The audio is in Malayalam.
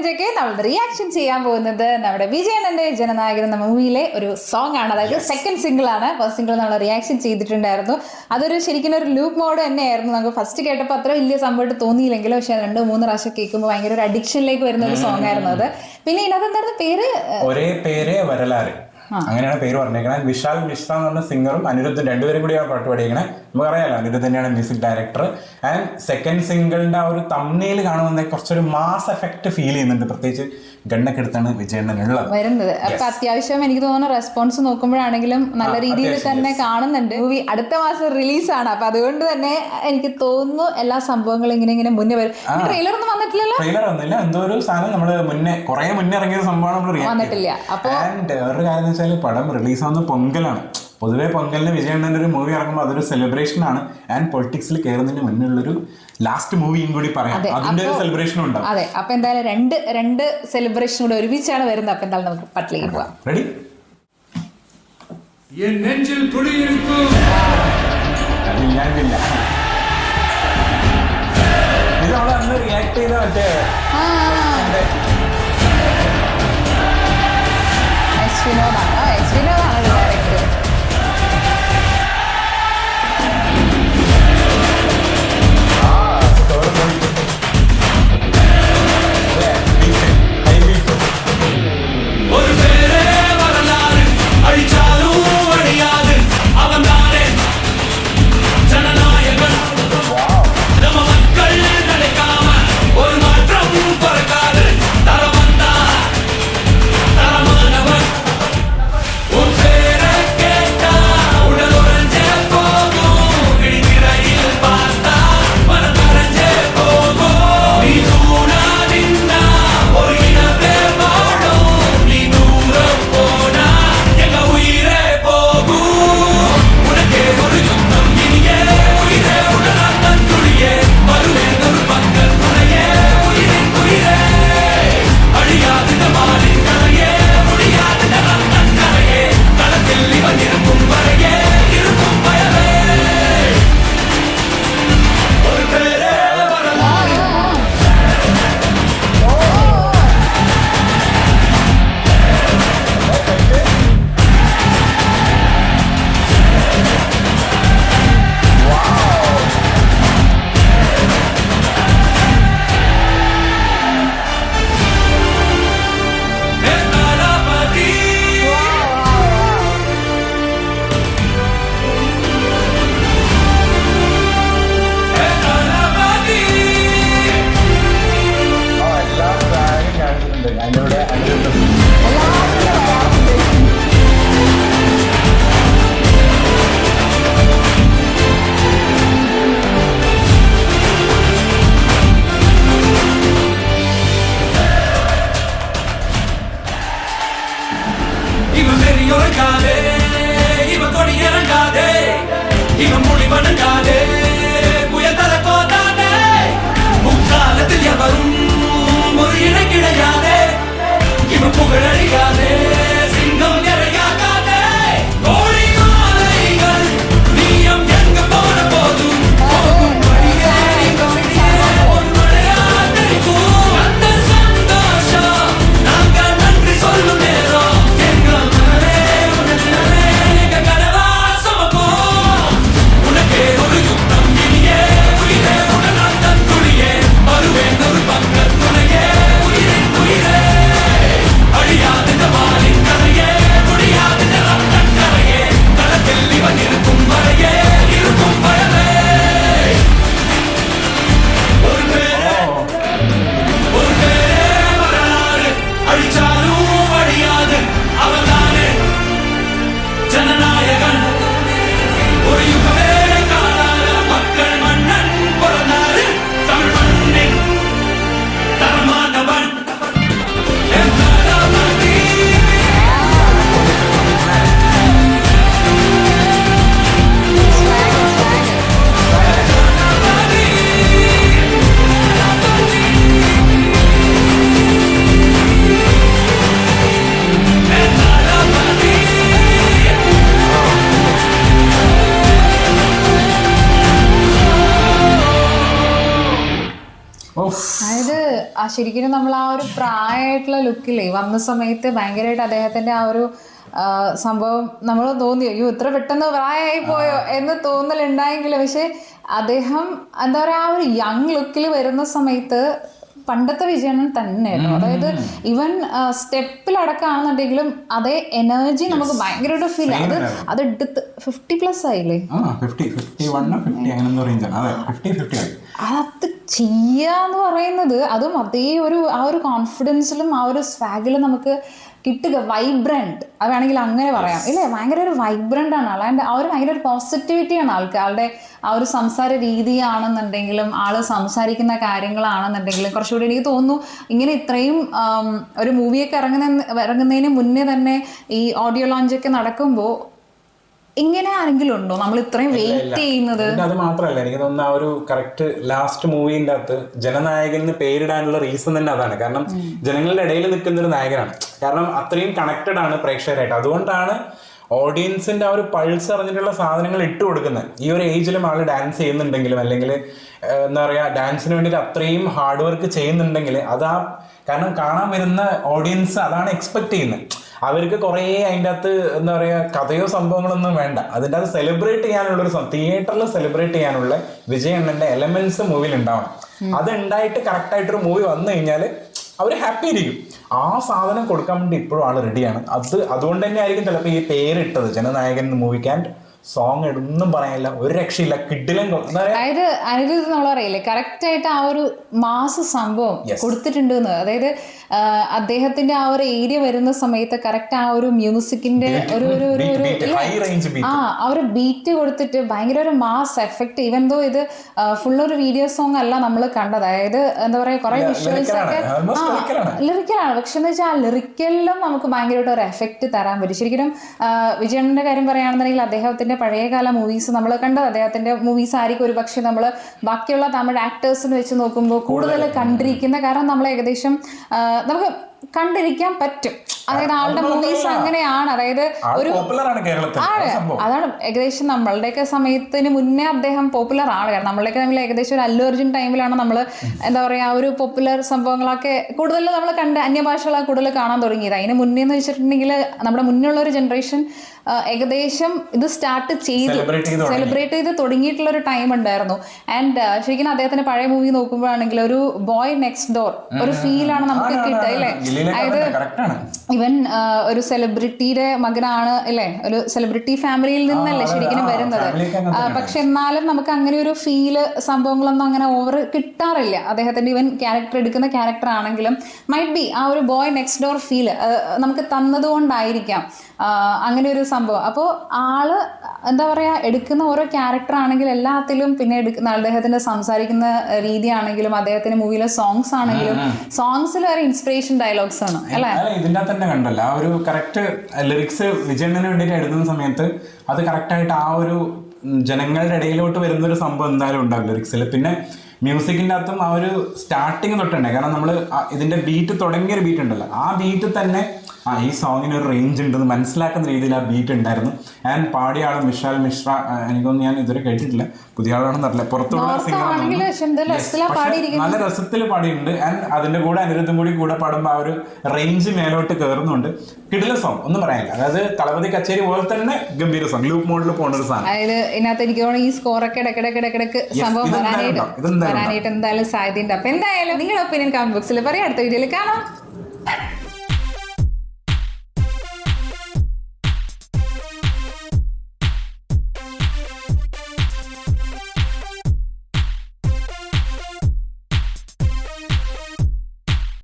ജെ നമ്മൾ റിയാക്ഷൻ ചെയ്യാൻ പോകുന്നത് നമ്മുടെ വിജയണ്ണന്റെ ജനനായകൻ എന്ന മൂവിയിലെ ഒരു സോങ് ആണ്. അതായത് സെക്കൻഡ് സിംഗിൾ ആണ്. ഫസ്റ്റ് സിംഗിൾ നമ്മൾ റിയാക്ഷൻ ചെയ്തിട്ടുണ്ടായിരുന്നു. അതൊരു ശരിക്കും ഒരു ലൂപ്പ് മോഡ് തന്നെയായിരുന്നു. നമുക്ക് ഫസ്റ്റ് കേട്ടപ്പോൾ അത്ര വലിയ സംഭവമായിട്ട് തോന്നിയില്ലെങ്കിലും പക്ഷെ 2-3 പ്രാവശ്യം കേൾക്കുമ്പോൾ ഭയങ്കര ഒരു അഡിക്ഷനിലേക്ക് വരുന്ന ഒരു സോങ് ആയിരുന്നു അത്. പിന്നെ ഇതിനകത്ത് എന്തായിരുന്നു പേര്? ഒരേ പേര് വരലാറ്, അങ്ങനെയാണ് പേര് പറഞ്ഞേക്കണേ. വിശാൽ മിശ്ര എന്ന് പറഞ്ഞ സിംഗറും അനിരുദ്ധും രണ്ടുപേരും കൂടിയാണ് പാട്ട് പാടിയേക്കണേ. നമുക്കറിയാലോ അനിരുദ്ധ് തന്നെയാണ് മ്യൂസിക് ഡയറക്ടർ. ആൻഡ് സെക്കൻഡ് സിംഗിളിന്റെ ആ ഒരു തമ്മിൽ കാണുമ്പോൾ കുറച്ചൊരു മാസ് എഫക്ട് ഫീൽ ചെയ്യുന്നുണ്ട്. പ്രത്യേകിച്ച് ഗണ്ണൊക്കെ എടുത്താണ് വിജയണ്ണനുള്ളത് വരുന്നത്. അപ്പൊ അത്യാവശ്യം എനിക്ക് തോന്നുന്നു റെസ്പോൺസ് നോക്കുമ്പോഴാണെങ്കിലും നല്ല രീതിയിൽ തന്നെ കാണുന്നുണ്ട്. മൂവി അടുത്ത മാസം റിലീസാണ്. അപ്പൊ അതുകൊണ്ട് തന്നെ എനിക്ക് തോന്നുന്നു എല്ലാ സംഭവങ്ങളും ഇങ്ങനെ മുന്നേ വരും. ട്രെയിലർ ഒന്നും വന്നിട്ടില്ലല്ലോ? ട്രെയിലർ വന്നില്ല. എന്തോ ഒരു സാധനം നമ്മള് കുറെ മുന്നേ ഇറങ്ങിയ സംഭവമാണ് നമ്മൾ വന്നിട്ടില്ല. അപ്പൊ വേറൊരു കാര്യം വെച്ചാൽ പടം റിലീസ് ആവുന്ന പൊങ്കലാണ്. പൊതുവെ പൊങ്കലിന് വിജയണ്ണന്റെ ഒരു മൂവി ഇറങ്ങുമ്പോൾ അതൊരു സെലിബ്രേഷൻ ആണ്. ആൻഡ് പൊളിറ്റിക്സിൽ കയറുന്നതിന് മുന്നുള്ളൊരു ലാസ്റ്റ് മൂവിയും കൂടി പറയാം. അതിന്റെ ഒരു സെലിബ്രേഷൻ ഉണ്ടാവും. അതെ, അപ്പൊ എന്തായാലും രണ്ട് സെലിബ്രേഷൻ കൂടെ ഒരുമിച്ചാണ് വരുന്നത്. അപ്പൊ എന്തായാലും നമുക്ക് പട്ടിലേക്ക് പോവാം. റെഡി? ഇത് നമ്മൾ അന്ന് റിയാക്ട് ചെയ്ത മറ്റേ വിനോദാണ് ഡയറക്ടർ. അതായത് ശരിക്കും നമ്മൾ ആ ഒരു പ്രായമായിട്ടുള്ള ലുക്കിലേ വന്ന സമയത്ത് ഭയങ്കരമായിട്ട് അദ്ദേഹത്തിന്റെ ആ ഒരു സംഭവം നമ്മൾ തോന്നി അയ്യോ ഇത്ര പെട്ടെന്ന് പ്രായമായി പോയോ എന്ന് തോന്നലുണ്ടായെങ്കിലും പക്ഷെ അദ്ദേഹം എന്താ പറയാ ആ ഒരു യങ് ലുക്കിൽ വരുന്ന സമയത്ത് പണ്ടത്തെ വിജയണ്ണൻ തന്നെയായിരുന്നു. അതായത് ഈവൻ സ്റ്റെപ്പിലടക്കാണെന്നുണ്ടെങ്കിലും അതേ എനർജി നമുക്ക് ഭയങ്കരമായിട്ട് ഫീൽ അത് എടുത്ത് 50+ ആയില്ലേ, അത് ചെയ്യാന്ന് പറയുന്നത് അതും അതേ ആ ഒരു കോൺഫിഡൻസിലും ആ ഒരു സ്വാഗിലും നമുക്ക് കിട്ടുക. വൈബ്രന്റ് അത് വേണമെങ്കിൽ അങ്ങനെ പറയാം ഇല്ലേ, ഭയങ്കര ഒരു വൈബ്രന്റ് ആണ് ആൾ. ആ ഒരു ഭയങ്കര ഒരു പോസിറ്റിവിറ്റിയാണ് ആളുടെ ആ ഒരു സംസാര രീതിയാണെന്നുണ്ടെങ്കിലും ആള് സംസാരിക്കുന്ന കാര്യങ്ങളാണെന്നുണ്ടെങ്കിലും കുറച്ചുകൂടി എനിക്ക് തോന്നുന്നു ഇങ്ങനെ ഇത്രയും ഒരു മൂവിയൊക്കെ ഇറങ്ങുന്നതിന് മുന്നേ തന്നെ ഈ ഓഡിയോ ലോഞ്ചൊക്കെ നടക്കുമ്പോൾ ഇങ്ങനെ ആരെങ്കിലും ഉണ്ടോ നമ്മൾ ഇത്രയും വെയിറ്റ് ചെയ്യുന്നത്? അത് മാത്രമല്ല എനിക്ക് തോന്നുന്നു ആ ഒരു കറക്റ്റ് ലാസ്റ്റ് മൂവിന്റെ അകത്ത് ജനനായകന് പേരിടാനുള്ള റീസൺ തന്നെ അതാണ്. കാരണം ജനങ്ങളുടെ ഇടയിൽ നിൽക്കുന്ന ഒരു നായകനാണ്. കാരണം അത്രയും കണക്റ്റഡ് ആണ് പ്രേക്ഷകരായിട്ട്. അതുകൊണ്ടാണ് ഓഡിയൻസിന്റെ ആ ഒരു പൾസ് അറിഞ്ഞിട്ടുള്ള സാധനങ്ങൾ ഇട്ട് കൊടുക്കുന്നത്. ഈ ഒരു ഏജിലും ആള് ഡാൻസ് ചെയ്യുന്നുണ്ടെങ്കിലും അല്ലെങ്കിൽ എന്താ പറയാ ഡാൻസിന് വേണ്ടിയിട്ട് അത്രയും ഹാർഡ് വർക്ക് ചെയ്യുന്നുണ്ടെങ്കിൽ കാരണം കാണാൻ വരുന്ന ഓഡിയൻസ് അതാണ് എക്സ്പെക്ട് ചെയ്യുന്നത്. അവർക്ക് കുറേ അതിൻ്റെ അകത്ത് എന്താ പറയുക കഥയോ സംഭവങ്ങളൊന്നും വേണ്ട. അതിൻ്റെ അകത്ത് സെലിബ്രേറ്റ് ചെയ്യാനുള്ളൊരു തിയേറ്ററിൽ സെലിബ്രേറ്റ് ചെയ്യാനുള്ള വിജയണ്ണന്റെ എലമെന്റ്സ് മൂവിയിൽ ഉണ്ടാവണം. അത് ഉണ്ടായിട്ട് കറക്റ്റായിട്ടൊരു മൂവി വന്നു കഴിഞ്ഞാൽ അവർ ഹാപ്പി ആയിരിക്കും. ആ സാധനം കൊടുക്കാൻ വേണ്ടി ഇപ്പോഴും ആൾ റെഡിയാണ്. അതുകൊണ്ട് തന്നെ ആയിരിക്കും ചിലപ്പോൾ ഈ പേരിട്ടത് ജനനായകൻ മൂവിക്ക്. ആൻഡ് സോങ് ഒന്നും പറയാനില്ല, ഒരു രക്ഷയില്ല, കിഡിലും. അതായത് അനിരുദ്ധ് നമ്മൾ പറയില്ലേ കറക്റ്റ് ആയിട്ട് ആ ഒരു മാസ് സംഭവം കൊടുത്തിട്ടുണ്ട് എന്ന്. അതായത് അദ്ദേഹത്തിന്റെ ആ ഒരു ഏരിയ വരുന്ന സമയത്ത് കറക്റ്റ് ആ ഒരു മ്യൂസിക്കിന്റെ ആ ഒരു ബീറ്റ് കൊടുത്തിട്ട് ഭയങ്കര ഒരു മാസ് എഫക്ട്. ഈവൻ ദോ ഇത് ഫുൾ ഒരു വീഡിയോ സോങ് അല്ല നമ്മൾ കണ്ടത്. അതായത് എന്താ പറയാ കുറെ വിഷ്വൽസ് ഒക്കെ ലിറിക്കലാണ്. പക്ഷെ എന്ന് വെച്ചാൽ ആ ലിറിക്കലിലും നമുക്ക് ഭയങ്കരമായിട്ട് ഒരു എഫക്ട് തരാൻ പറ്റും. ശരിക്കും വിജയണ്ണന്റെ കാര്യം പറയുകയാണെന്നുണ്ടെങ്കിൽ അദ്ദേഹത്തിന്റെ പഴയകാല മൂവീസ് നമ്മൾ കണ്ടത്, അദ്ദേഹത്തിന്റെ മൂവീസ് ആയിരിക്കും ഒരു പക്ഷെ നമ്മൾ ബാക്കിയുള്ള തമിഴ് ആക്ടേഴ്സിന് വെച്ച് നോക്കുമ്പോൾ കൂടുതൽ കണ്ടിരിക്കുന്ന. കാരണം നമ്മൾ ഏകദേശം നമുക്ക് കണ്ടിരിക്കാൻ പറ്റും. അതായത് ആളുടെ മൂവീസ് അങ്ങനെയാണ്. അതായത് ഒരു അതാണ് ഏകദേശം നമ്മളുടെയൊക്കെ സമയത്തിന് മുന്നേ അദ്ദേഹം പോപ്പുലർ ആണ്. കാരണം നമ്മളുടെയൊക്കെ നമ്മൾ ഏകദേശം ഒരു അല്ലു അർജുൻ ടൈമിലാണ് നമ്മൾ എന്താ പറയാ ഒരു പോപ്പുലർ സംഭവങ്ങളൊക്കെ കൂടുതൽ നമ്മൾ കണ്ട് അന്യഭാഷകളൊക്കെ കൂടുതൽ കാണാൻ തുടങ്ങിയത്. അതിന് മുന്നേ എന്ന് വെച്ചിട്ടുണ്ടെങ്കിൽ നമ്മുടെ മുന്നേ ഉള്ള ഒരു ജനറേഷൻ ഏകദേശം ഇത് സ്റ്റാർട്ട് സെലിബ്രേറ്റ് ചെയ്ത് തുടങ്ങിയിട്ടുള്ള ഒരു ടൈം ഉണ്ടായിരുന്നു. ആൻഡ് ശരിക്കും അദ്ദേഹത്തിന്റെ പഴയ മൂവി നോക്കുമ്പോഴാണെങ്കിൽ ഒരു ബോയ് നെക്സ്റ്റ് ഡോർ ഒരു ഫീലാണ് നമുക്ക് കിട്ടുക അല്ലേ. അതായത് ഇവൻ ഒരു സെലിബ്രിറ്റിയുടെ മകനാണ് അല്ലേ, ഒരു സെലിബ്രിറ്റി ഫാമിലിയിൽ നിന്നല്ലേ ശരിക്കും വരുന്നത്. പക്ഷെ എന്നാലും നമുക്ക് അങ്ങനെ ഒരു ഫീല് സംഭവങ്ങളൊന്നും അങ്ങനെ ഓവർ കിട്ടാറില്ല. അദ്ദേഹത്തിന്റെ ഇവൻ ക്യാരക്ടർ എടുക്കുന്ന ക്യാരക്ടർ ആണെങ്കിലും മൈറ്റ് ബി ആ ഒരു ബോയ് നെക്സ്റ്റ് ഡോർ ഫീല് നമുക്ക് തന്നതുകൊണ്ടായിരിക്കാം അങ്ങനെ ഒരു സംഭവം. അപ്പോൾ ആള് എന്താ പറയാ എടുക്കുന്ന ഓരോ ക്യാരക്ടർ ആണെങ്കിലും എല്ലാത്തിലും പിന്നെ എടുക്കുന്ന അദ്ദേഹത്തിന്റെ സംസാരിക്കുന്ന രീതിയാണെങ്കിലും അദ്ദേഹത്തിന്റെ മൂവിയിലെ സോങ്സ് ആണെങ്കിലും സോങ്സിൽ വരെ ഇൻസ്പിറേഷൻ ഡയലോഗ്സ് ആണ് അല്ലെ. ഇതിന്റെ തന്നെ കണ്ടല്ലോ ആ ഒരു കറക്റ്റ് ലിറിക്സ് വിജയണ്ണന് വേണ്ടിയിട്ട് എഴുതുന്ന സമയത്ത് അത് കറക്റ്റായിട്ട് ആ ഒരു ജനങ്ങളുടെ ഇടയിലോട്ട് വരുന്ന ഒരു സംഭവം എന്തായാലും ഉണ്ടാവും ലിറിക്സിൽ. പിന്നെ മ്യൂസിക്കിൻ്റെ അകത്തും ആ ഒരു സ്റ്റാർട്ടിങ് തൊട്ടുണ്ട്. കാരണം നമ്മൾ ഇതിന്റെ ബീറ്റ് തുടങ്ങിയൊരു ബീറ്റ് ഉണ്ടല്ലോ, ആ ബീറ്റ് തന്നെ ഈ സോങ്ങിന് ഒരു റേഞ്ച് ഉണ്ടെന്ന് മനസ്സിലാക്കുന്ന രീതിയിൽ ആ ബീറ്റ് ഉണ്ടായിരുന്നു. ആൻഡ് പാടിയ ആളും വിശാൽ മിശ്ര, എനിക്കൊന്നും ഞാൻ ഇതുവരെ കേട്ടിട്ടില്ല, പുതിയ ആളാണെന്ന് അറിയില്ല, പുറത്തുള്ള സിംഗർ നല്ല രസത്തിൽ പാടിയിട്ടുണ്ട്. ആൻഡ് അതിന്റെ കൂടെ അനിരുദ്ധും കൂടെ പാടുമ്പോൾ ആ ഒരു റേഞ്ച് മേലോട്ട് കയറുന്നുണ്ട്. കിടില സോങ് ഒന്നും പറയാനില്ല. അതായത് തളപതി കച്ചേരി പോലെ തന്നെ ഗംഭീര സോങ്, ലൂപ്പ് മോഡിൽ പോകുന്ന ഒരു സാധനം. അതായത് ഇതിനകത്ത് എനിക്ക് തോന്നുന്നു ഈ സ്കോറൊക്കെ ഇടയ്ക്കിടയ്ക്ക് സംഭവം വരാനായിട്ട് എന്തായാലും സാധ്യതയുണ്ട്. അപ്പൊ എന്തായാലും നിങ്ങളുടെ ഒപ്പീനിയൻ കമന്റ് ബോക്സിൽ പറയാം. അടുത്ത വീഡിയോയിൽ കാണാം.